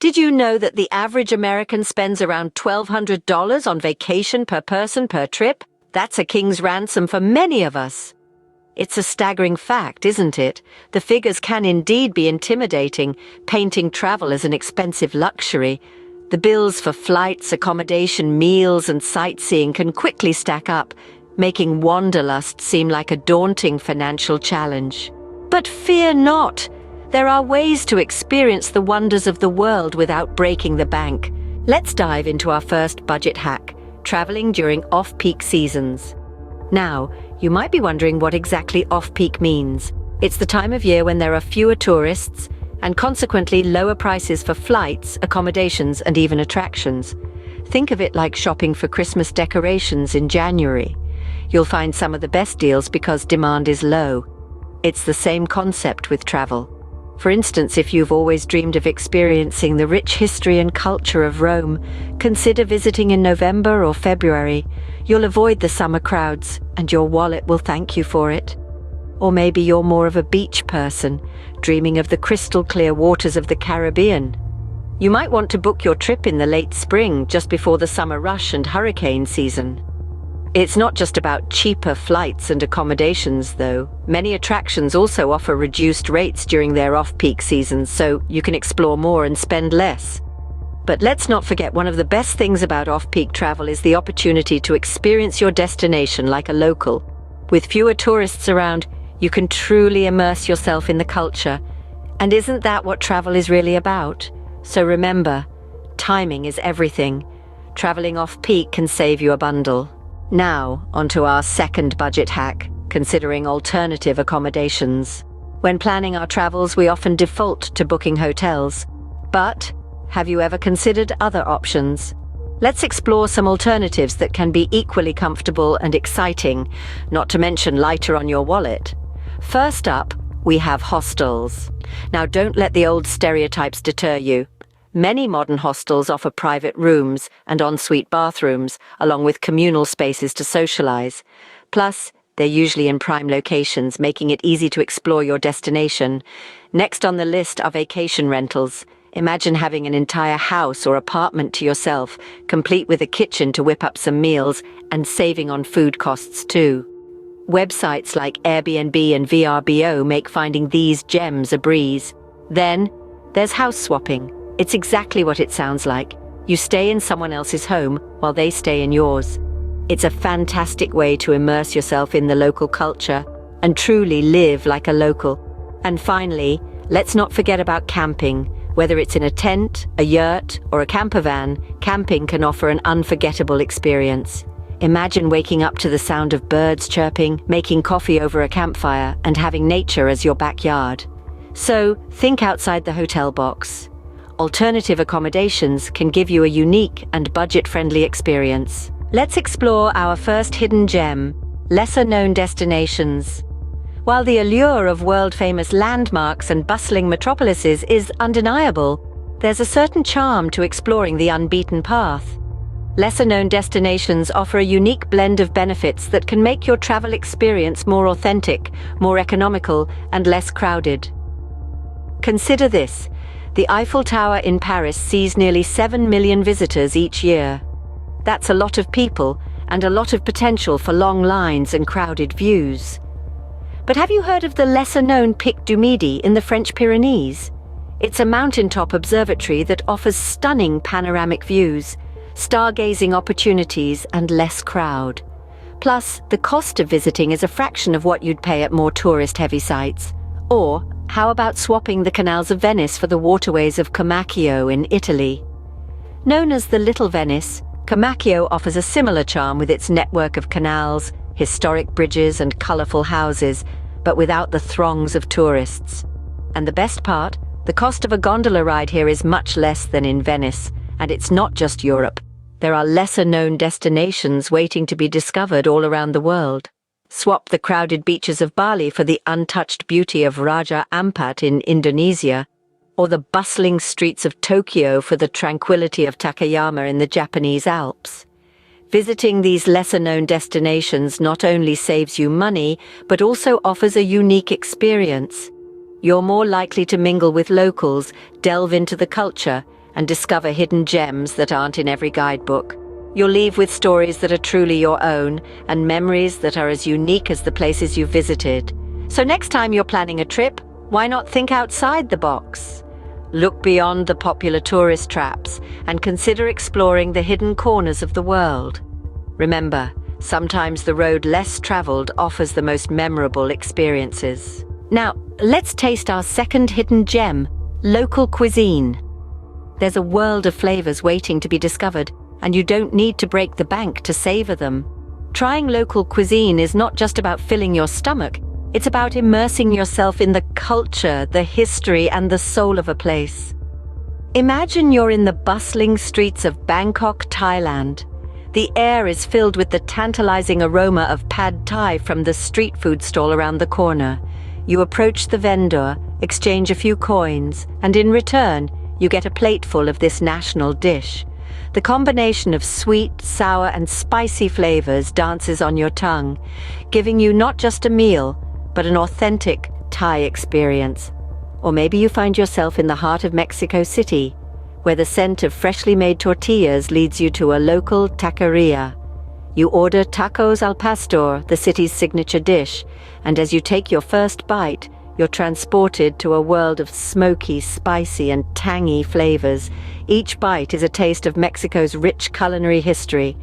Did you know that the average American spends around $1,200 on vacation per person per trip? That's a king's ransom for many of us. It's a staggering fact, isn't it? The figures can indeed be intimidating, painting travel as an expensive luxury. The bills for flights, accommodation, meals, and sightseeing can quickly stack up, making wanderlust seem like a daunting financial challenge. But fear not! There are ways to experience the wonders of the world without breaking the bank. Let's dive into our first budget hack, traveling during off-peak seasons. Now, you might be wondering what exactly off-peak means. It's the time of year when there are fewer tourists and consequently lower prices for flights, accommodations, and even attractions. Think of it like shopping for Christmas decorations in January. You'll find some of the best deals because demand is low. It's the same concept with travel. For instance, if you've always dreamed of experiencing the rich history and culture of Rome, consider visiting in November or February. You'll avoid the summer crowds, and your wallet will thank you for it. Or maybe you're more of a beach person, dreaming of the crystal-clear waters of the Caribbean. You might want to book your trip in the late spring, just before the summer rush and hurricane season. It's not just about cheaper flights and accommodations, though. Many attractions also offer reduced rates during their off-peak seasons, so you can explore more and spend less. But let's not forget, one of the best things about off-peak travel is the opportunity to experience your destination like a local. With fewer tourists around, you can truly immerse yourself in the culture. And isn't that what travel is really about? So remember, timing is everything. Traveling off-peak can save you a bundle. Now, onto our second budget hack, considering alternative accommodations. When planning our travels, we often default to booking hotels. But have you ever considered other options? Let's explore some alternatives that can be equally comfortable and exciting, not to mention lighter on your wallet. First up, we have hostels. Now, don't let the old stereotypes deter you. Many modern hostels offer private rooms and ensuite bathrooms, along with communal spaces to socialize. Plus, they're usually in prime locations, making it easy to explore your destination. Next on the list are vacation rentals. Imagine having an entire house or apartment to yourself, complete with a kitchen to whip up some meals, and saving on food costs too. Websites like Airbnb and VRBO make finding these gems a breeze. Then, there's house swapping. It's exactly what it sounds like. You stay in someone else's home while they stay in yours. It's a fantastic way to immerse yourself in the local culture and truly live like a local. And finally, let's not forget about camping. Whether it's in a tent, a yurt, or a camper van, camping can offer an unforgettable experience. Imagine waking up to the sound of birds chirping, making coffee over a campfire, and having nature as your backyard. So, think outside the hotel box. Alternative accommodations can give you a unique and budget-friendly experience. Let's explore our first hidden gem, lesser-known destinations. While the allure of world-famous landmarks and bustling metropolises is undeniable, there's a certain charm to exploring the unbeaten path. Lesser-known destinations offer a unique blend of benefits that can make your travel experience more authentic, more economical, and less crowded. Consider this. The Eiffel Tower in Paris sees nearly 7 million visitors each year. That's a lot of people and a lot of potential for long lines and crowded views. But have you heard of the lesser-known Pic du Midi in the French Pyrenees? It's a mountaintop observatory that offers stunning panoramic views, stargazing opportunities, and less crowd. Plus, the cost of visiting is a fraction of what you'd pay at more tourist-heavy sites. Or, how about swapping the canals of Venice for the waterways of Comacchio in Italy? Known as the Little Venice, Comacchio offers a similar charm with its network of canals, historic bridges, and colorful houses, but without the throngs of tourists. And the best part, the cost of a gondola ride here is much less than in Venice, and it's not just Europe. There are lesser-known destinations waiting to be discovered all around the world. Swap the crowded beaches of Bali for the untouched beauty of Raja Ampat in Indonesia, or the bustling streets of Tokyo for the tranquility of Takayama in the Japanese Alps. Visiting these lesser-known destinations not only saves you money, but also offers a unique experience. You're more likely to mingle with locals, delve into the culture, and discover hidden gems that aren't in every guidebook. You'll leave with stories that are truly your own and memories that are as unique as the places you've visited. So next time you're planning a trip, why not think outside the box? Look beyond the popular tourist traps and consider exploring the hidden corners of the world. Remember, sometimes the road less traveled offers the most memorable experiences. Now, let's taste our second hidden gem, local cuisine. There's a world of flavors waiting to be discovered, and you don't need to break the bank to savor them. Trying local cuisine is not just about filling your stomach, it's about immersing yourself in the culture, the history, and the soul of a place. Imagine you're in the bustling streets of Bangkok, Thailand. The air is filled with the tantalizing aroma of pad thai from the street food stall around the corner. You approach the vendor, exchange a few coins, and in return, you get a plateful of this national dish. The combination of sweet, sour, and spicy flavors dances on your tongue, giving you not just a meal, but an authentic Thai experience. Or maybe you find yourself in the heart of Mexico City, where the scent of freshly made tortillas leads you to a local taqueria. You order tacos al pastor, the city's signature dish, and as you take your first bite, you're transported to a world of smoky, spicy, and tangy flavors. Each bite is a taste of Mexico's rich culinary history.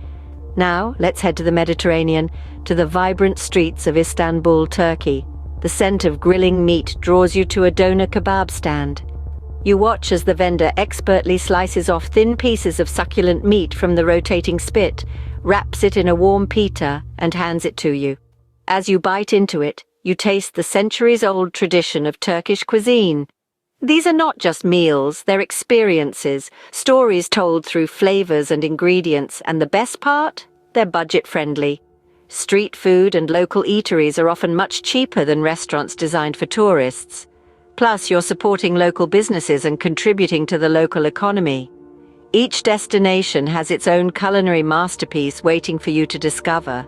Now, let's head to the Mediterranean, to the vibrant streets of Istanbul, Turkey. The scent of grilling meat draws you to a doner kebab stand. You watch as the vendor expertly slices off thin pieces of succulent meat from the rotating spit, wraps it in a warm pita, and hands it to you. As you bite into it, you taste the centuries-old tradition of Turkish cuisine. These are not just meals, they're experiences, stories told through flavors and ingredients, and the best part? They're budget-friendly. Street food and local eateries are often much cheaper than restaurants designed for tourists. Plus, you're supporting local businesses and contributing to the local economy. Each destination has its own culinary masterpiece waiting for you to discover.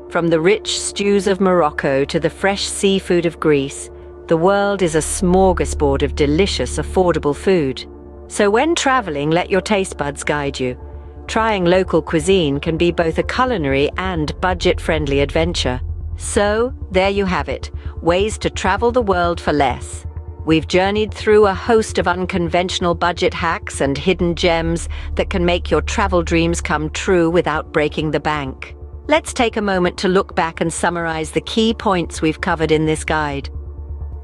From the rich stews of Morocco to the fresh seafood of Greece, the world is a smorgasbord of delicious, affordable food. So when traveling, let your taste buds guide you. Trying local cuisine can be both a culinary and budget-friendly adventure. So, there you have it, ways to travel the world for less. We've journeyed through a host of unconventional budget hacks and hidden gems that can make your travel dreams come true without breaking the bank. Let's take a moment to look back and summarize the key points we've covered in this guide.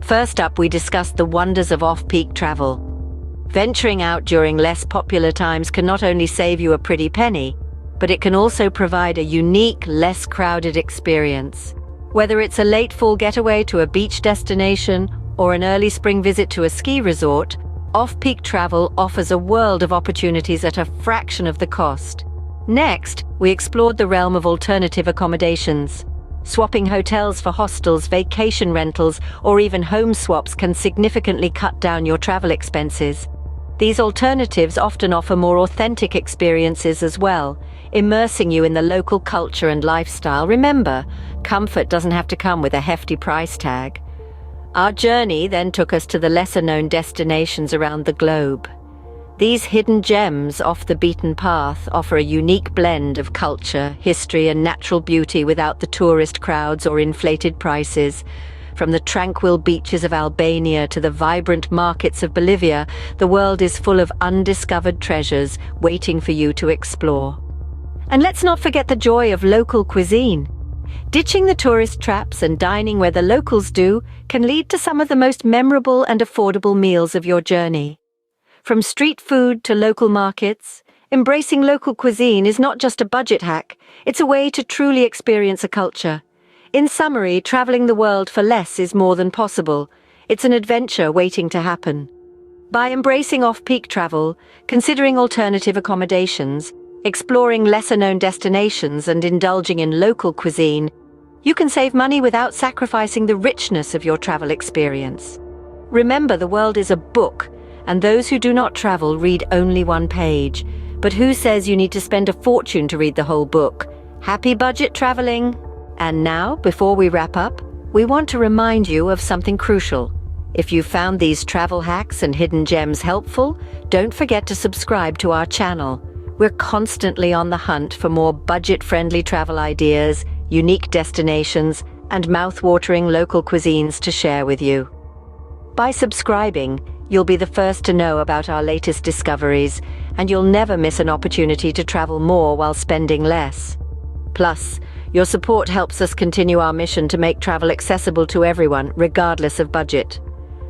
First up, we discussed the wonders of off-peak travel. Venturing out during less popular times can not only save you a pretty penny, but it can also provide a unique, less crowded experience. Whether it's a late fall getaway to a beach destination or an early spring visit to a ski resort, off-peak travel offers a world of opportunities at a fraction of the cost. Next, we explored the realm of alternative accommodations. Swapping hotels for hostels, vacation rentals, or even home swaps can significantly cut down your travel expenses. These alternatives often offer more authentic experiences as well, immersing you in the local culture and lifestyle. Remember, comfort doesn't have to come with a hefty price tag. Our journey then took us to the lesser-known destinations around the globe. These hidden gems off the beaten path offer a unique blend of culture, history, and natural beauty without the tourist crowds or inflated prices. From the tranquil beaches of Albania to the vibrant markets of Bolivia, the world is full of undiscovered treasures waiting for you to explore. And let's not forget the joy of local cuisine. Ditching the tourist traps and dining where the locals do can lead to some of the most memorable and affordable meals of your journey. From street food to local markets, embracing local cuisine is not just a budget hack, it's a way to truly experience a culture. In summary, traveling the world for less is more than possible. It's an adventure waiting to happen. By embracing off-peak travel, considering alternative accommodations, exploring lesser-known destinations, and indulging in local cuisine, you can save money without sacrificing the richness of your travel experience. Remember, the world is a book, and those who do not travel read only one page. But who says you need to spend a fortune to read the whole book? Happy budget traveling! And now, before we wrap up, we want to remind you of something crucial. If you found these travel hacks and hidden gems helpful, don't forget to subscribe to our channel. We're constantly on the hunt for more budget-friendly travel ideas, unique destinations, and mouth-watering local cuisines to share with you. By subscribing, you'll be the first to know about our latest discoveries, and you'll never miss an opportunity to travel more while spending less. Plus, your support helps us continue our mission to make travel accessible to everyone, regardless of budget.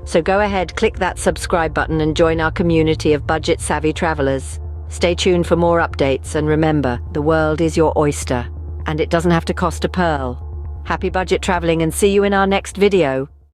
So go ahead, click that subscribe button and join our community of budget-savvy travelers. Stay tuned for more updates, and remember, the world is your oyster, and it doesn't have to cost a pearl. Happy budget traveling, and see you in our next video.